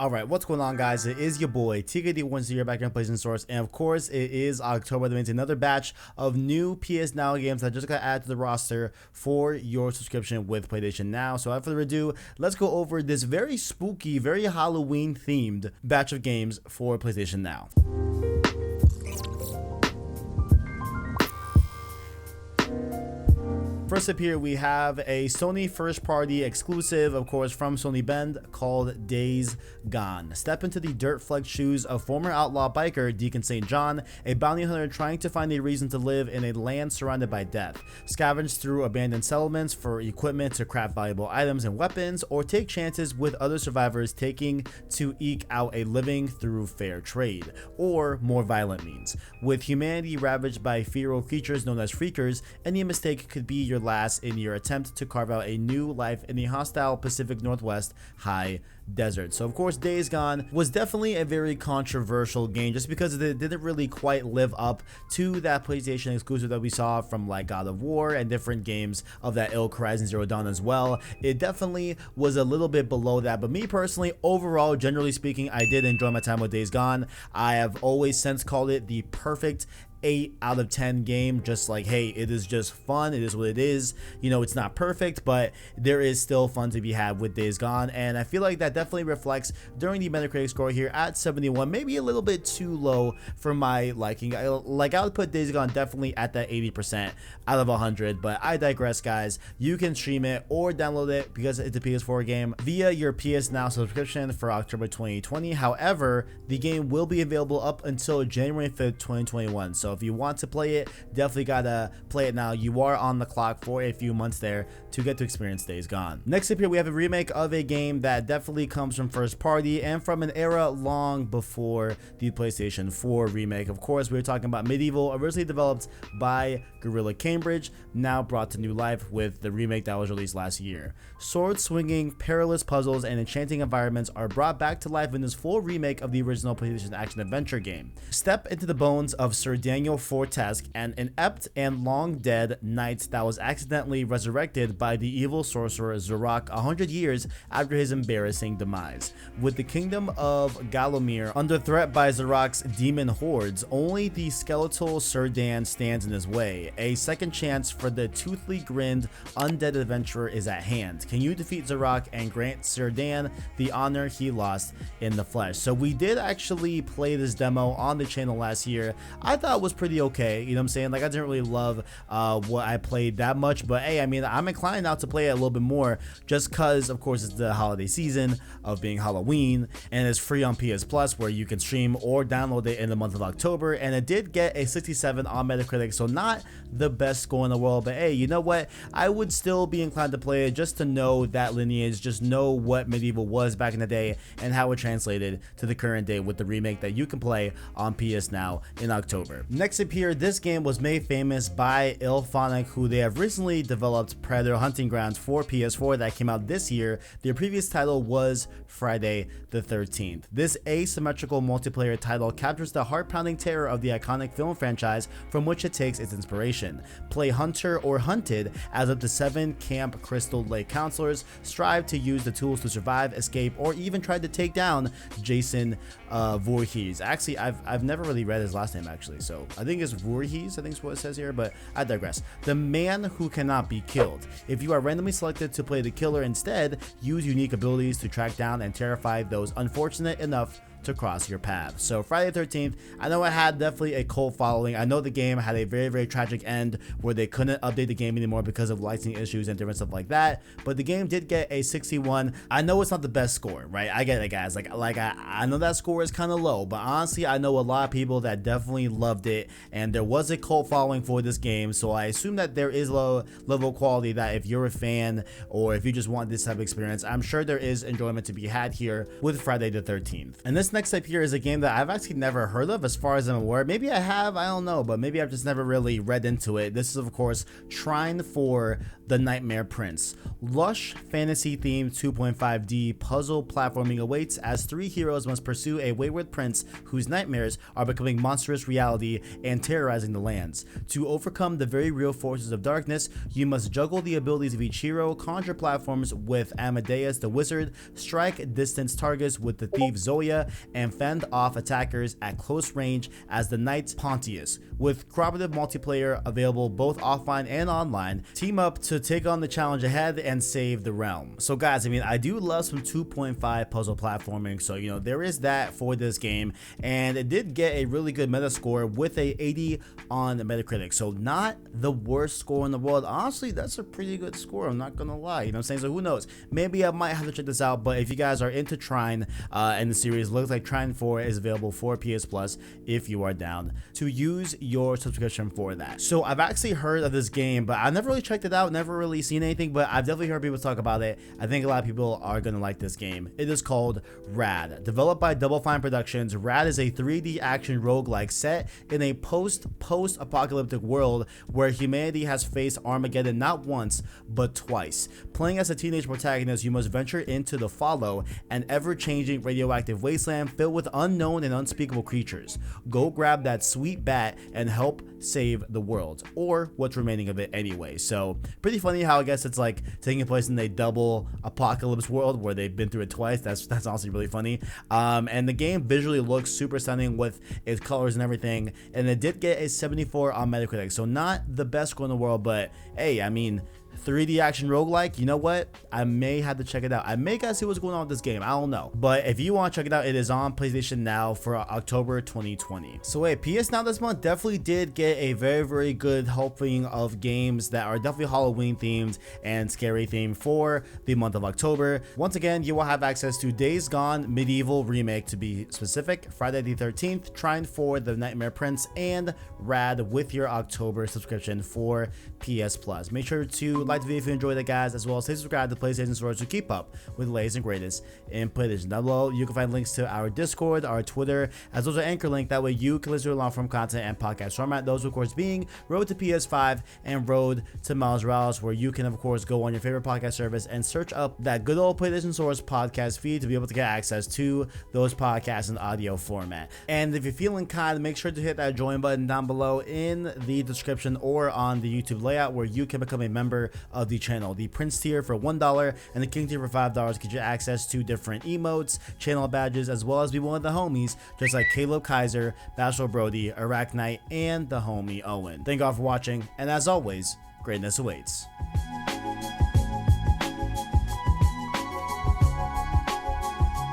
Alright, what's going on, guys? It is your boy TKD10 back here on PlayStation Source, and of course it is October. That means another batch of new PS Now games that just got added to the roster for your subscription with PlayStation Now. So without further ado, let's go over this very spooky, very Halloween themed batch of games for PlayStation Now. First up here, we have a Sony first-party exclusive, of course, from Sony Bend called Days Gone. Step into the dirt-flecked shoes of former outlaw biker Deacon St. John, a bounty hunter trying to find a reason to live in a land surrounded by death. Scavenge through abandoned settlements for equipment to craft valuable items and weapons, or take chances with other survivors taking to eke out a living through fair trade, or more violent means. With humanity ravaged by feral creatures known as freakers, any mistake could be your last in your attempt to carve out a new life in the hostile Pacific Northwest high desert. So of course, Days Gone was definitely a very controversial game just because it didn't really quite live up to that PlayStation exclusive that we saw from like God of War and different games of that ilk, Horizon Zero Dawn as well. It definitely was a little bit below that, but me personally, overall, generally speaking, I did enjoy my time with Days Gone. I have always since called it the perfect 8 out of 10 game. Just like, hey, it is just fun, it is what it is. You know, it's not perfect, but there is still fun to be had with Days Gone, and I feel like that definitely reflects during the Metacritic score here at 71, maybe a little bit too low for my liking. I would put Days Gone definitely at that 80% out of 100, but I digress, guys. You can stream it or download it because it's a PS4 game via your PS Now subscription for October 2020. However, the game will be available up until January 5th, 2021. So if you want to play it, definitely gotta play it now. You are on the clock for a few months there to get to experience Days Gone. Next up here, we have a remake of a game that definitely comes from first party and from an era long before the PlayStation 4 remake. Of course, we're talking about MediEvil, originally developed by Guerrilla Cambridge, now brought to new life with the remake that was released last year. Sword swinging, perilous puzzles, and enchanting environments are brought back to life in this full remake of the original PlayStation action adventure game. Step into the bones of Sir Daniel Fortesque, an inept and long dead knight that was accidentally resurrected by the evil sorcerer Zorak 100 years after his embarrassing demise. With the kingdom of Galomir under threat by Zorak's demon hordes, only the skeletal Sir Dan stands in his way. A second chance for the toothly grinned undead adventurer is at hand. Can you defeat Zorak and grant Sir Dan the honor he lost in the flesh? So we did actually play this demo on the channel last year. I thought it was pretty okay, you know what I'm saying? Like, I didn't really love what I played that much, but hey, I mean, I'm inclined now to play it a little bit more just because, of course, it's the holiday season of being Halloween, and it's free on PS Plus where you can stream or download it in the month of October, and it did get a 67 on Metacritic, so not the best score in the world, but hey, you know what? I would still be inclined to play it just to know that lineage, just know what MediEvil was back in the day and how it translated to the current day with the remake that you can play on PS Now in October. Next up here, this game was made famous by IllFonic, who they have recently developed Predator Hunting Grounds for PS4 that came out this year. Their previous title was Friday the 13th. This asymmetrical multiplayer title captures the heart-pounding terror of the iconic film franchise from which it takes its inspiration. Play hunter or hunted as up to 7 Camp Crystal Lake counselors strive to use the tools to survive, escape, or even try to take down Jason Voorhees. Actually, I've never really read his last name actually, so I think it's Voorhees, I think is what it says here, but I digress. The man who cannot be killed. If you are randomly selected to play the killer instead, use unique abilities to track down and terrify those unfortunate enough to cross your path. So Friday the 13th, I know it had definitely a cult following. I know the game had a very, very tragic end where they couldn't update the game anymore because of licensing issues and different stuff like that, but the game did get a 61. I know it's not the best score, right? I get it, guys. I know that score is kind of low, but honestly, I know a lot of people that definitely loved it, and there was a cult following for this game, so I assume that there is low level of quality that if you're a fan or if you just want this type of experience, I'm sure there is enjoyment to be had here with Friday the 13th. And this this next type here is a game that I've actually never heard of as far as I'm aware. Maybe I have, I don't know, but maybe I've just never really read into it. This is of course Shrine for the Nightmare Prince. Lush fantasy themed 2.5D puzzle platforming awaits as 3 heroes must pursue a wayward prince whose nightmares are becoming monstrous reality and terrorizing the lands. To overcome the very real forces of darkness, you must juggle the abilities of each hero, conjure platforms with Amadeus the wizard, strike distance targets with the thief Zoya, and fend off attackers at close range as the knight Pontius. With cooperative multiplayer available both offline and online, team up to take on the challenge ahead and save the realm. So guys, I mean, I do love some 2.5 puzzle platforming, so you know, there is that for this game, and it did get a really good meta score with a 80 on Metacritic, so not the worst score in the world. Honestly, that's a pretty good score, I'm not gonna lie, you know what I'm saying? So who knows, maybe I might have to check this out. But if you guys are into Trine and the series, looks like Trine 4 is available for PS Plus if you are down to use your subscription for that. So I've actually heard of this game, but I've never really checked it out, never really seen anything, but I've definitely heard people talk about it. I think a lot of people are gonna like this game. It is called Rad. Developed by Double Fine Productions, Rad is a 3D action roguelike set in a post-apocalyptic world where humanity has faced Armageddon not once, but twice. Playing as a teenage protagonist, you must venture into the Follow, an ever-changing radioactive wasteland filled with unknown and unspeakable creatures. Go grab that sweet bat and help save the world, or what's remaining of it anyway. So pretty funny how I guess it's like taking place in a double apocalypse world where they've been through it twice. That's honestly really funny. And the game visually looks super stunning with its colors and everything, and it did get a 74 on Metacritic, so not the best score in the world, but hey, I mean, 3D action roguelike, you know what? I may have to check it out. I may gotta see what's going on with this game. I don't know. But if you want to check it out, it is on PlayStation Now for October 2020. So wait, PS Now this month definitely did get a very good helping of games that are definitely Halloween themed and scary themed for the month of October. Once again, you will have access to Days Gone MediEvil Remake, to be specific, Friday the 13th, Trine for the Nightmare Prince, and Rad with your October subscription for PS Plus. Make sure to like the video if you enjoyed it, guys, as well as stay subscribed to PlayStation Source to keep up with the latest and greatest in PlayStation. Down below, you can find links to our Discord, our Twitter, as well as our Anchor link. That way you can listen to long form content and podcast format. Those, of course, being Road to PS5 and Road to Miles Morales, where you can, of course, go on your favorite podcast service and search up that good old PlayStation Source podcast feed to be able to get access to those podcasts in audio format. And if you're feeling kind, make sure to hit that join button down below in the description or on the YouTube layout, where you can become a member of the channel. The Prince tier for $1 and the King tier for $5 get you access to different emotes, channel badges, as well as be one of the homies just like Caleb Kaiser, Bachelor Brody, Iraq Knight, and the homie Owen. Thank you all for watching, and as always, greatness awaits.